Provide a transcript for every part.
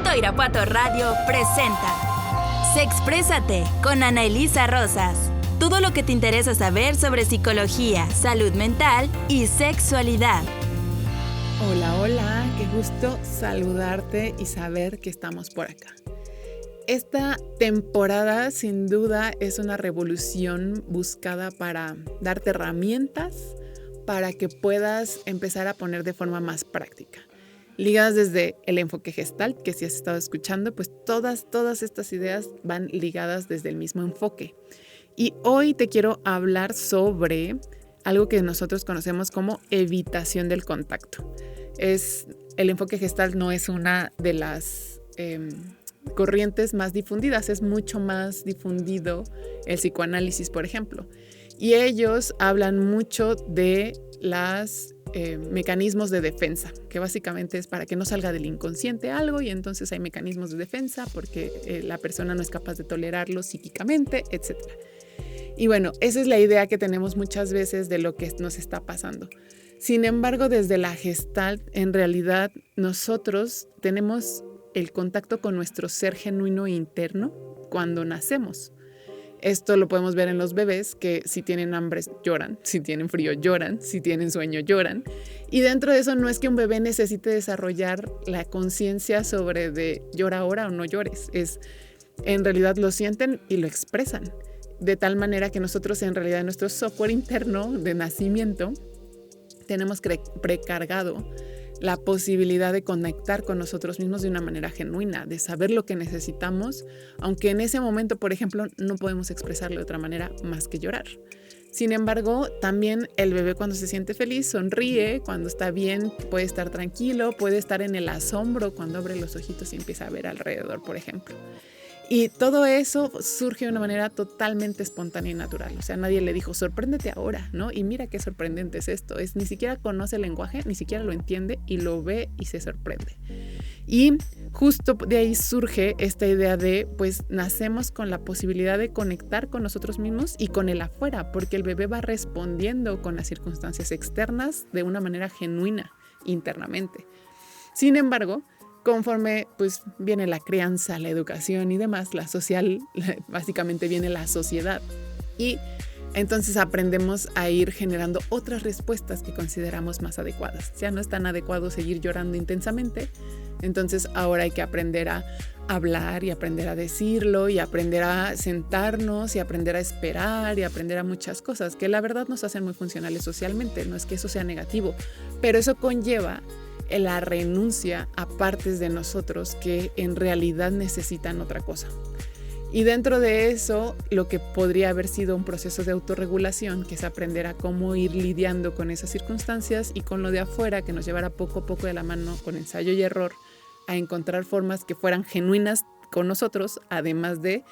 Punto Irapuato Radio presenta Sexprésate con Ana Elisa Rosas. Todo lo que te interesa saber sobre psicología, salud mental y sexualidad. Hola, hola, qué gusto saludarte y saber que estamos por acá. Esta temporada sin duda es una revolución buscada para darte herramientas para que puedas empezar a poner de forma más práctica. Ligadas desde el enfoque Gestalt, que si has estado escuchando, pues todas estas ideas van ligadas desde el mismo enfoque. Y hoy te quiero hablar sobre algo que nosotros conocemos como evitación del contacto. El enfoque Gestalt no es una de las corrientes más difundidas, es mucho más difundido el psicoanálisis, por ejemplo. Y ellos hablan mucho de los mecanismos de defensa, que básicamente es para que no salga del inconsciente algo y entonces hay mecanismos de defensa porque la persona no es capaz de tolerarlo psíquicamente, etc. Y bueno, esa es la idea que tenemos muchas veces de lo que nos está pasando. Sin embargo, desde la Gestalt, en realidad nosotros tenemos el contacto con nuestro ser genuino interno cuando nacemos. Esto lo podemos ver en los bebés que si tienen hambre lloran, si tienen frío lloran, si tienen sueño lloran. Y dentro de eso no es que un bebé necesite desarrollar la conciencia sobre de llora ahora o no llores. En realidad lo sienten y lo expresan. De tal manera que nosotros en realidad en nuestro software interno de nacimiento tenemos precargado la posibilidad de conectar con nosotros mismos de una manera genuina, de saber lo que necesitamos, aunque en ese momento, por ejemplo, no podemos expresarlo de otra manera más que llorar. Sin embargo, también el bebé cuando se siente feliz sonríe, cuando está bien puede estar tranquilo, puede estar en el asombro cuando abre los ojitos y empieza a ver alrededor, por ejemplo. Y todo eso surge de una manera totalmente espontánea y natural. O sea, nadie le dijo, sorpréndete ahora, ¿no? Y mira qué sorprendente es esto. Ni siquiera conoce el lenguaje, ni siquiera lo entiende y lo ve y se sorprende. Y justo de ahí surge esta idea de, pues, nacemos con la posibilidad de conectar con nosotros mismos y con el afuera, porque el bebé va respondiendo con las circunstancias externas de una manera genuina internamente. Sin embargo, conforme pues viene la crianza, la educación y demás, la social, básicamente viene la sociedad. Y entonces aprendemos a ir generando otras respuestas que consideramos más adecuadas. Ya no es tan adecuado seguir llorando intensamente, entonces ahora hay que aprender a hablar y aprender a decirlo y aprender a sentarnos y aprender a esperar y aprender a muchas cosas que la verdad nos hacen muy funcionales socialmente. No es que eso sea negativo, pero eso conlleva la renuncia a partes de nosotros que en realidad necesitan otra cosa. Y dentro de eso, lo que podría haber sido un proceso de autorregulación, que es aprender a cómo ir lidiando con esas circunstancias y con lo de afuera, que nos llevará poco a poco de la mano con ensayo y error a encontrar formas que fueran genuinas con nosotros, además de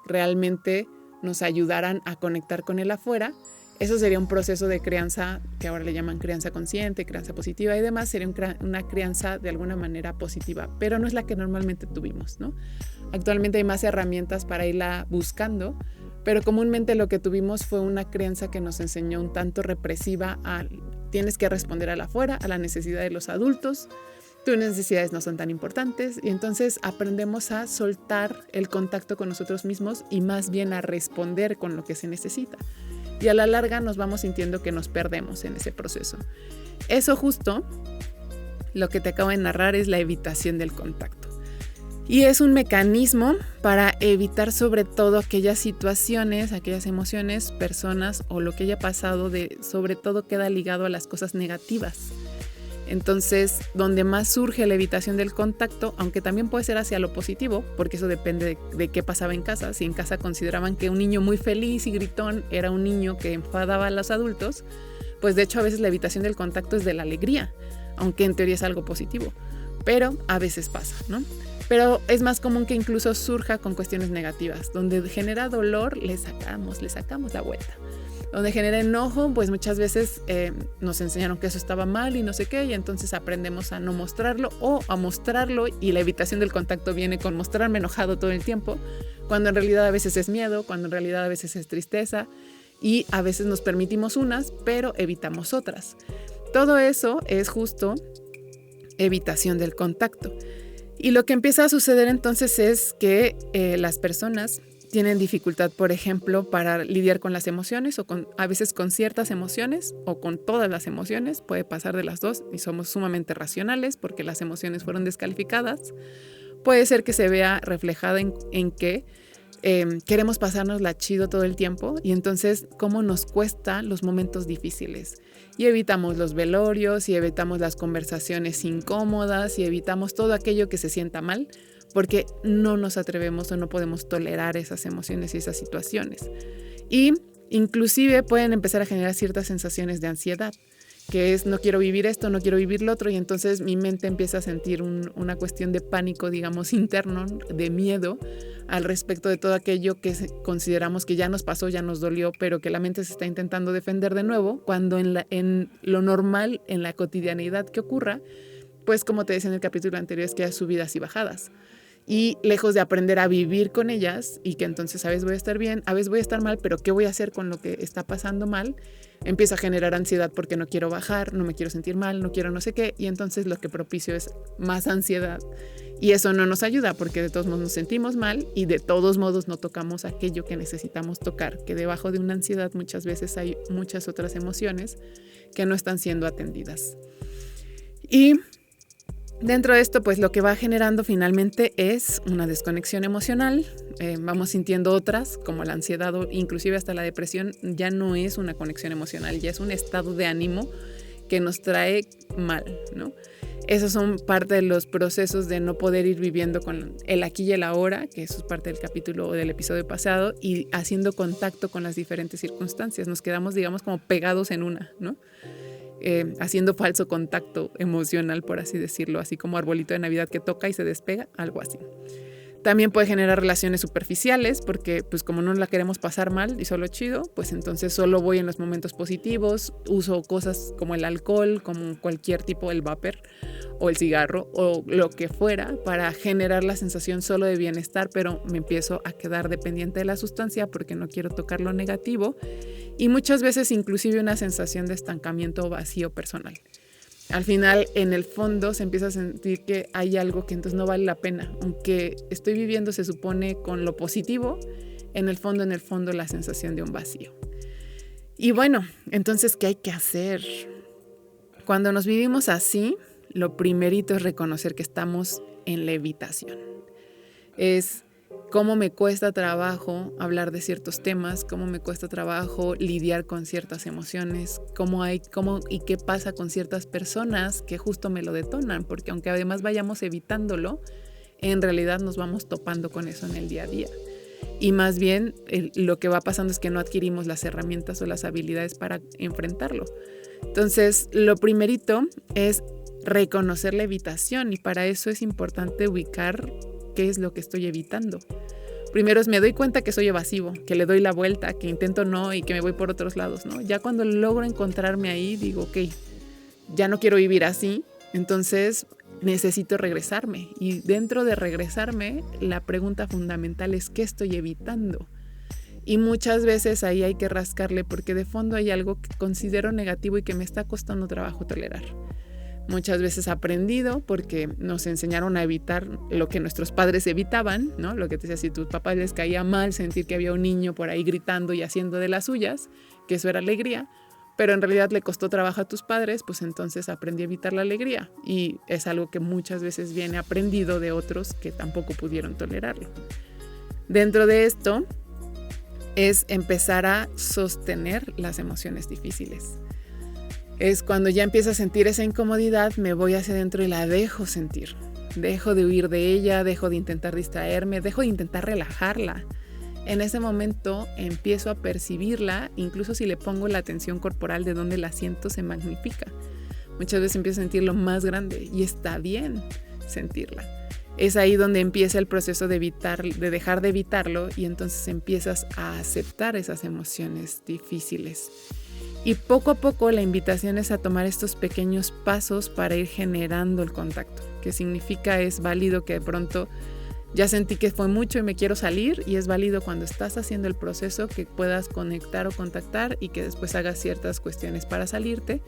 realmente nos ayudaran a conectar con el afuera. Eso sería un proceso de crianza que ahora le llaman crianza consciente, crianza positiva y demás. Sería una crianza de alguna manera positiva, pero no es la que normalmente tuvimos, ¿no? Actualmente hay más herramientas para irla buscando, pero comúnmente lo que tuvimos fue una crianza que nos enseñó un tanto represiva tienes que responder al afuera, a la necesidad de los adultos, tus necesidades no son tan importantes y entonces aprendemos a soltar el contacto con nosotros mismos y más bien a responder con lo que se necesita. Y a la larga nos vamos sintiendo que nos perdemos en ese proceso. Eso justo, lo que te acabo de narrar es la evitación del contacto. Y es un mecanismo para evitar sobre todo aquellas situaciones, aquellas emociones, personas o lo que haya pasado, sobre todo queda ligado a las cosas negativas. Entonces, donde más surge la evitación del contacto, aunque también puede ser hacia lo positivo, porque eso depende de qué pasaba en casa. Si en casa consideraban que un niño muy feliz y gritón era un niño que enfadaba a los adultos, pues de hecho a veces la evitación del contacto es de la alegría, aunque en teoría es algo positivo, pero a veces pasa, ¿no? Pero es más común que incluso surja con cuestiones negativas, donde genera dolor, le sacamos la vuelta. Donde genera enojo, pues muchas veces nos enseñaron que eso estaba mal y no sé qué, y entonces aprendemos a no mostrarlo o a mostrarlo y la evitación del contacto viene con mostrarme enojado todo el tiempo, cuando en realidad a veces es miedo, cuando en realidad a veces es tristeza y a veces nos permitimos unas, pero evitamos otras. Todo eso es justo evitación del contacto. Y lo que empieza a suceder entonces es que las personas tienen dificultad, por ejemplo, para lidiar con las emociones o a veces con ciertas emociones o con todas las emociones. Puede pasar de las dos y somos sumamente racionales porque las emociones fueron descalificadas. Puede ser que se vea reflejada en que queremos pasárnosla chido todo el tiempo y entonces cómo nos cuesta los momentos difíciles. Y evitamos los velorios y evitamos las conversaciones incómodas y evitamos todo aquello que se sienta mal porque no nos atrevemos o no podemos tolerar esas emociones y esas situaciones. Y inclusive pueden empezar a generar ciertas sensaciones de ansiedad, que es no quiero vivir esto, no quiero vivir lo otro, y entonces mi mente empieza a sentir una cuestión de pánico, digamos, interno, de miedo al respecto de todo aquello que consideramos que ya nos pasó, ya nos dolió, pero que la mente se está intentando defender de nuevo, cuando en lo normal, en la cotidianidad que ocurra, pues como te decía en el capítulo anterior, es que hay subidas y bajadas. Y lejos de aprender a vivir con ellas y que entonces a veces voy a estar bien, a veces voy a estar mal, pero ¿qué voy a hacer con lo que está pasando mal? Empiezo a generar ansiedad porque no quiero bajar, no me quiero sentir mal, no quiero no sé qué, y entonces lo que propicio es más ansiedad. Y eso no nos ayuda porque de todos modos nos sentimos mal y de todos modos no tocamos aquello que necesitamos tocar, que debajo de una ansiedad muchas veces hay muchas otras emociones que no están siendo atendidas. Y dentro de esto, pues lo que va generando finalmente es una desconexión emocional. Vamos sintiendo otras, como la ansiedad o inclusive hasta la depresión. Ya no es una conexión emocional, ya es un estado de ánimo que nos trae mal, ¿no? Esos son parte de los procesos de no poder ir viviendo con el aquí y el ahora, que eso es parte del capítulo o del episodio pasado, y haciendo contacto con las diferentes circunstancias. Nos quedamos, digamos, como pegados en una, ¿no? Haciendo falso contacto emocional, por así decirlo, así como arbolito de Navidad que toca y se despega, algo así. También puede generar relaciones superficiales porque pues como no la queremos pasar mal y solo chido, pues entonces solo voy en los momentos positivos, uso cosas como el alcohol, como cualquier tipo, el vapor o el cigarro o lo que fuera para generar la sensación solo de bienestar, pero me empiezo a quedar dependiente de la sustancia porque no quiero tocar lo negativo y muchas veces inclusive una sensación de estancamiento o vacío personal. Al final, en el fondo, se empieza a sentir que hay algo que entonces no vale la pena. Aunque estoy viviendo, se supone, con lo positivo, en el fondo, la sensación de un vacío. Y bueno, entonces, ¿qué hay que hacer? Cuando nos vivimos así, lo primerito es reconocer que estamos en la evitación. Es cómo me cuesta trabajo hablar de ciertos temas, cómo me cuesta trabajo lidiar con ciertas emociones, cómo y qué pasa con ciertas personas que justo me lo detonan, porque aunque además vayamos evitándolo, en realidad nos vamos topando con eso en el día a día. Y más bien lo que va pasando es que no adquirimos las herramientas o las habilidades para enfrentarlo. Entonces, lo primerito es reconocer la evitación y para eso es importante ubicar qué es lo que estoy evitando. Primero me doy cuenta que soy evasivo, que le doy la vuelta, que intento no y que me voy por otros lados, ¿no? Ya cuando logro encontrarme ahí, digo, ok, ya no quiero vivir así, entonces necesito regresarme. Y dentro de regresarme, la pregunta fundamental es ¿qué estoy evitando? Y muchas veces ahí hay que rascarle porque de fondo hay algo que considero negativo y que me está costando trabajo tolerar. Muchas veces aprendido porque nos enseñaron a evitar lo que nuestros padres evitaban, ¿no? Lo que te decía, si a tus papás les caía mal sentir que había un niño por ahí gritando y haciendo de las suyas, que eso era alegría, pero en realidad le costó trabajo a tus padres, pues entonces aprendí a evitar la alegría. Y es algo que muchas veces viene aprendido de otros que tampoco pudieron tolerarlo. Dentro de esto es empezar a sostener las emociones difíciles. Es cuando ya empiezo a sentir esa incomodidad, me voy hacia adentro y la dejo sentir. Dejo de huir de ella, dejo de intentar distraerme, dejo de intentar relajarla. En ese momento empiezo a percibirla, incluso si le pongo la atención corporal de donde la siento, se magnifica. Muchas veces empiezo a sentirlo más grande y está bien sentirla. Es ahí donde empieza el proceso de dejar de evitarlo y entonces empiezas a aceptar esas emociones difíciles. Y poco a poco la invitación es a tomar estos pequeños pasos para ir generando el contacto. ¿Qué significa? Es válido que de pronto ya sentí que fue mucho y me quiero salir, y es válido cuando estás haciendo el proceso que puedas conectar o contactar y que después hagas ciertas cuestiones para salirte.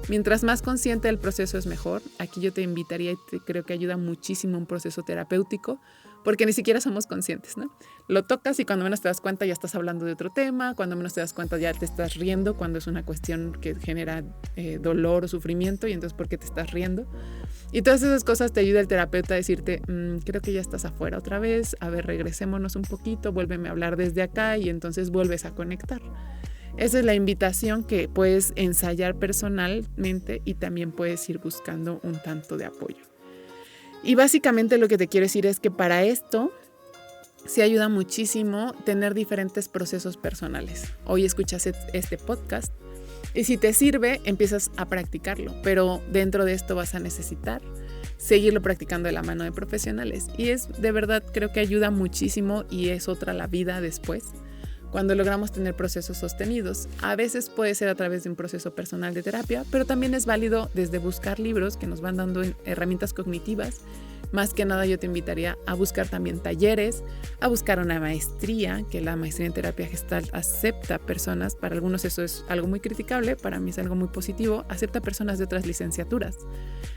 Mientras más consciente del proceso es mejor. Aquí yo te invitaría y creo que ayuda muchísimo un proceso terapéutico, porque ni siquiera somos conscientes, ¿no? Lo tocas y cuando menos te das cuenta ya estás hablando de otro tema, cuando menos te das cuenta ya te estás riendo cuando es una cuestión que genera dolor o sufrimiento, y entonces ¿por qué te estás riendo? Y todas esas cosas te ayuda el terapeuta a decirte, creo que ya estás afuera otra vez, a ver, regresémonos un poquito, vuélveme a hablar desde acá, y entonces vuelves a conectar. Esa es la invitación que puedes ensayar personalmente y también puedes ir buscando un tanto de apoyo. Y básicamente lo que te quiero decir es que para esto sí ayuda muchísimo tener diferentes procesos personales. Hoy escuchas este podcast y si te sirve, empiezas a practicarlo, pero dentro de esto vas a necesitar seguirlo practicando de la mano de profesionales. Y es de verdad, creo que ayuda muchísimo y es otra la vida después, cuando logramos tener procesos sostenidos. A veces puede ser a través de un proceso personal de terapia, pero también es válido desde buscar libros que nos van dando herramientas cognitivas. Más que nada yo te invitaría a buscar también talleres, a buscar una maestría, que la maestría en terapia gestal acepta personas, para algunos eso es algo muy criticable, para mí es algo muy positivo, acepta personas de otras licenciaturas,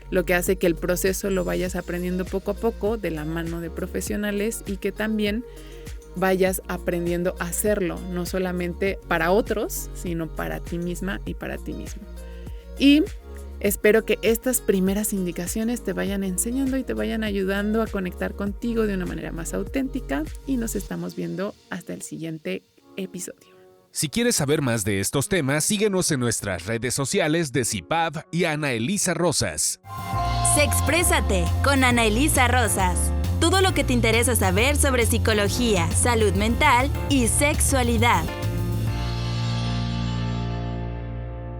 lo que hace que el proceso lo vayas aprendiendo poco a poco de la mano de profesionales y que también vayas aprendiendo a hacerlo, no solamente para otros, sino para ti misma y para ti mismo. Y espero que estas primeras indicaciones te vayan enseñando y te vayan ayudando a conectar contigo de una manera más auténtica, y nos estamos viendo hasta el siguiente episodio. Si quieres saber más de estos temas, síguenos en nuestras redes sociales de CIPAV y Ana Elisa Rosas. Sexprésate con Ana Elisa Rosas. Todo lo que te interesa saber sobre psicología, salud mental y sexualidad.